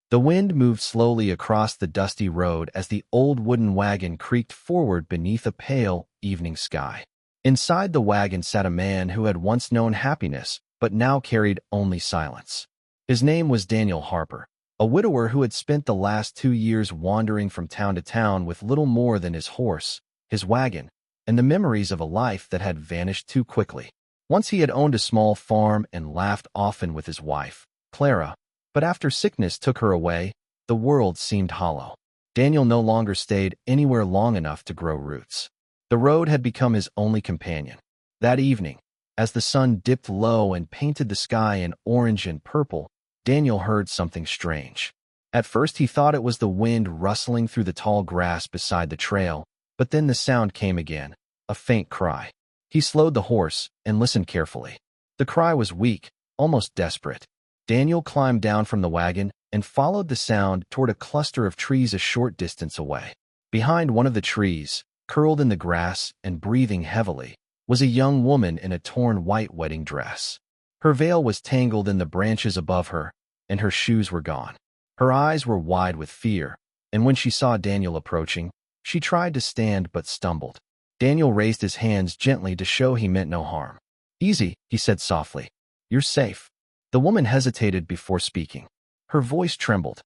The wind moved slowly across the dusty road as the old wooden wagon creaked forward beneath a pale evening sky. Inside the wagon sat a man who had once known happiness, but now carried only silence. His name was Daniel Harper, a widower who had spent the last 2 years wandering from town to town with little more than his horse, his wagon, and the memories of a life that had vanished too quickly. Once he had owned a small farm and laughed often with his wife, Clara, but after sickness took her away, the world seemed hollow. Daniel no longer stayed anywhere long enough to grow roots. The road had become his only companion. That evening, as the sun dipped low and painted the sky in orange and purple, Daniel heard something strange. At first he thought it was the wind rustling through the tall grass beside the trail, but then the sound came again, a faint cry. He slowed the horse and listened carefully. The cry was weak, almost desperate. Daniel climbed down from the wagon and followed the sound toward a cluster of trees a short distance away. Behind one of the trees, curled in the grass and breathing heavily, was a young woman in a torn white wedding dress. Her veil was tangled in the branches above her, and her shoes were gone. Her eyes were wide with fear, and when she saw Daniel approaching, she tried to stand but stumbled. Daniel raised his hands gently to show he meant no harm. "Easy," he said softly. "You're safe." The woman hesitated before speaking. Her voice trembled.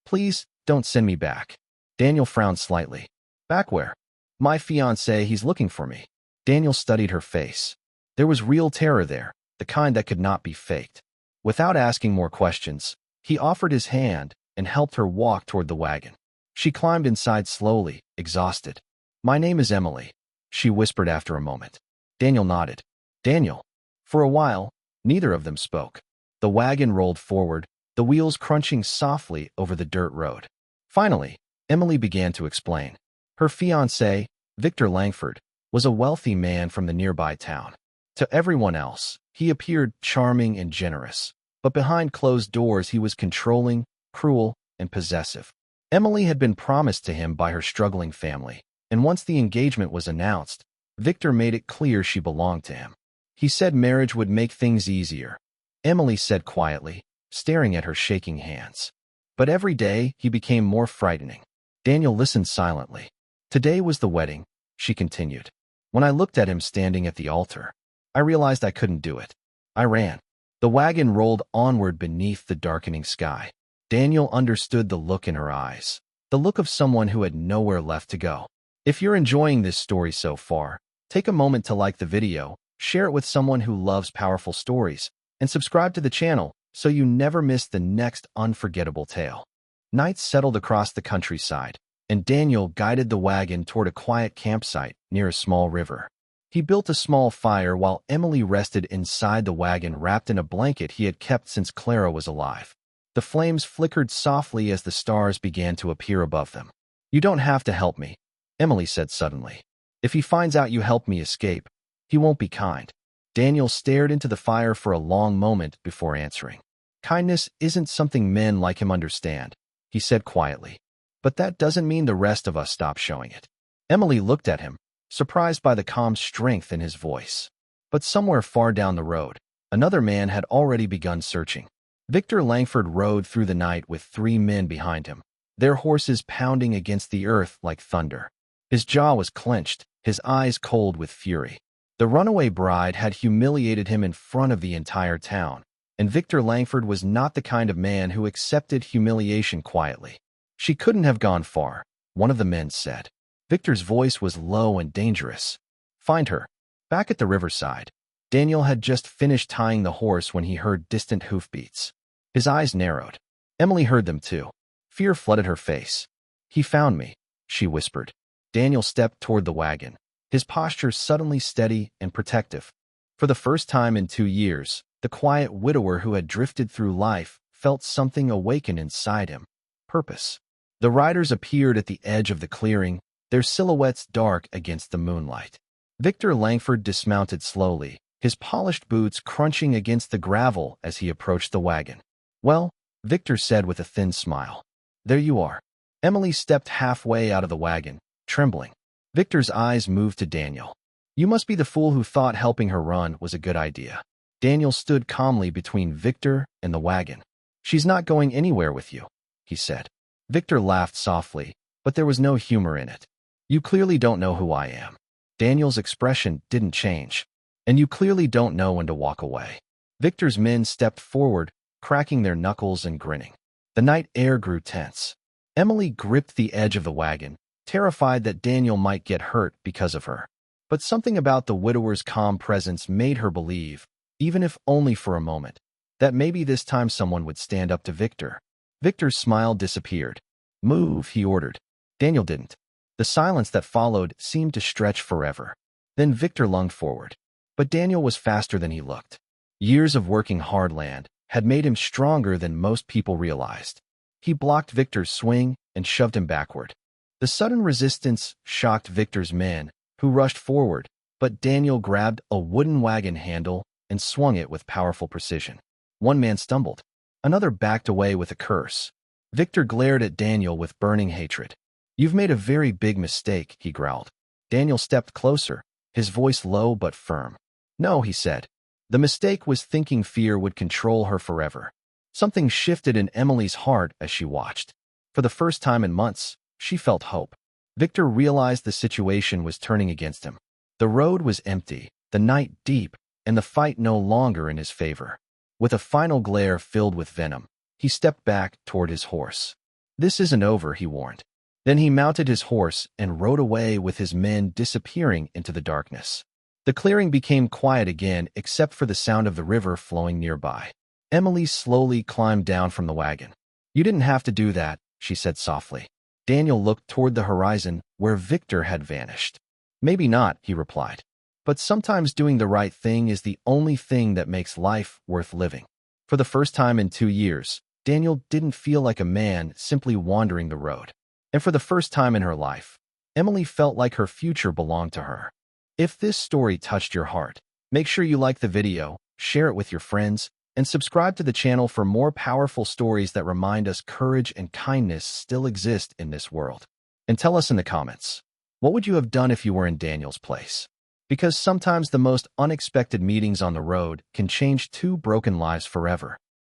"Please, don't send me back." Daniel frowned slightly. "Back where?" "My fiancé, he's looking for me." Daniel studied her face. There was real terror there, the kind that could not be faked. Without asking more questions, he offered his hand and helped her walk toward the wagon. She climbed inside slowly, exhausted. "My name is Emily," she whispered after a moment. Daniel nodded. "Daniel." For a while, neither of them spoke. The wagon rolled forward, the wheels crunching softly over the dirt road. Finally, Emily began to explain. Her fiancé, Victor Langford, was a wealthy man from the nearby town. To everyone else, he appeared charming and generous, but behind closed doors he was controlling, cruel, and possessive. Emily had been promised to him by her struggling family, and once the engagement was announced, Victor made it clear she belonged to him. He said marriage would make things easier, Emily said quietly, staring at her shaking hands. But every day he became more frightening. Daniel listened silently. "Today was the wedding," she continued. "When I looked at him standing at the altar, I realized I couldn't do it. I ran." The wagon rolled onward beneath the darkening sky. Daniel understood the look in her eyes, the look of someone who had nowhere left to go. If you're enjoying this story so far, take a moment to like the video, share it with someone who loves powerful stories, and subscribe to the channel so you never miss the next unforgettable tale. Night settled across the countryside, and Daniel guided the wagon toward a quiet campsite near a small river. He built a small fire while Emily rested inside the wagon wrapped in a blanket he had kept since Clara was alive. The flames flickered softly as the stars began to appear above them. "You don't have to help me," Emily said suddenly. "If he finds out you helped me escape, he won't be kind." Daniel stared into the fire for a long moment before answering. "Kindness isn't something men like him understand," he said quietly. "But that doesn't mean the rest of us stop showing it." Emily looked at him, surprised by the calm strength in his voice. But somewhere far down the road, another man had already begun searching. Victor Langford rode through the night with 3 men behind him, their horses pounding against the earth like thunder. His jaw was clenched, his eyes cold with fury. The runaway bride had humiliated him in front of the entire town, and Victor Langford was not the kind of man who accepted humiliation quietly. "She couldn't have gone far," one of the men said. Victor's voice was low and dangerous. "Find her." Back at the riverside, Daniel had just finished tying the horse when he heard distant hoofbeats. His eyes narrowed. Emily heard them too. Fear flooded her face. "He found me," she whispered. Daniel stepped toward the wagon, his posture suddenly steady and protective. For the first time in 2 years, the quiet widower who had drifted through life felt something awaken inside him. Purpose. The riders appeared at the edge of the clearing, their silhouettes dark against the moonlight. Victor Langford dismounted slowly, his polished boots crunching against the gravel as he approached the wagon. "Well," Victor said with a thin smile. "There you are." Emily stepped halfway out of the wagon, trembling. Victor's eyes moved to Daniel. "You must be the fool who thought helping her run was a good idea." Daniel stood calmly between Victor and the wagon. "She's not going anywhere with you," he said. Victor laughed softly, but there was no humor in it. You clearly don't know who I am. Daniel's expression didn't change. And you clearly don't know when to walk away. Victor's men stepped forward, cracking their knuckles and grinning. The night air grew tense. Emily gripped the edge of the wagon, terrified that Daniel might get hurt because of her. But something about the widower's calm presence made her believe, even if only for a moment, that maybe this time someone would stand up to Victor. Victor's smile disappeared. Move, he ordered. Daniel didn't. The silence that followed seemed to stretch forever. Then Victor lunged forward. But Daniel was faster than he looked. Years of working hard land had made him stronger than most people realized. He blocked Victor's swing and shoved him backward. The sudden resistance shocked Victor's men, who rushed forward, but Daniel grabbed a wooden wagon handle and swung it with powerful precision. One man stumbled. Another backed away with a curse. Victor glared at Daniel with burning hatred. You've made a very big mistake, he growled. Daniel stepped closer, his voice low but firm. No, he said. The mistake was thinking fear would control her forever. Something shifted in Emily's heart as she watched. For the first time in months, she felt hope. Victor realized the situation was turning against him. The road was empty, the night deep, and the fight no longer in his favor. With a final glare filled with venom, he stepped back toward his horse. This isn't over, he warned. Then he mounted his horse and rode away with his men disappearing into the darkness. The clearing became quiet again except for the sound of the river flowing nearby. Emily slowly climbed down from the wagon. You didn't have to do that, she said softly. Daniel looked toward the horizon where Victor had vanished. Maybe not, he replied. But sometimes doing the right thing is the only thing that makes life worth living. For the first time in 2 years, Daniel didn't feel like a man simply wandering the road. And for the first time in her life, Emily felt like her future belonged to her. If this story touched your heart, make sure you like the video, share it with your friends, and subscribe to the channel for more powerful stories that remind us courage and kindness still exist in this world. And tell us in the comments, what would you have done if you were in Daniel's place? Because sometimes the most unexpected meetings on the road can change 2 broken lives forever.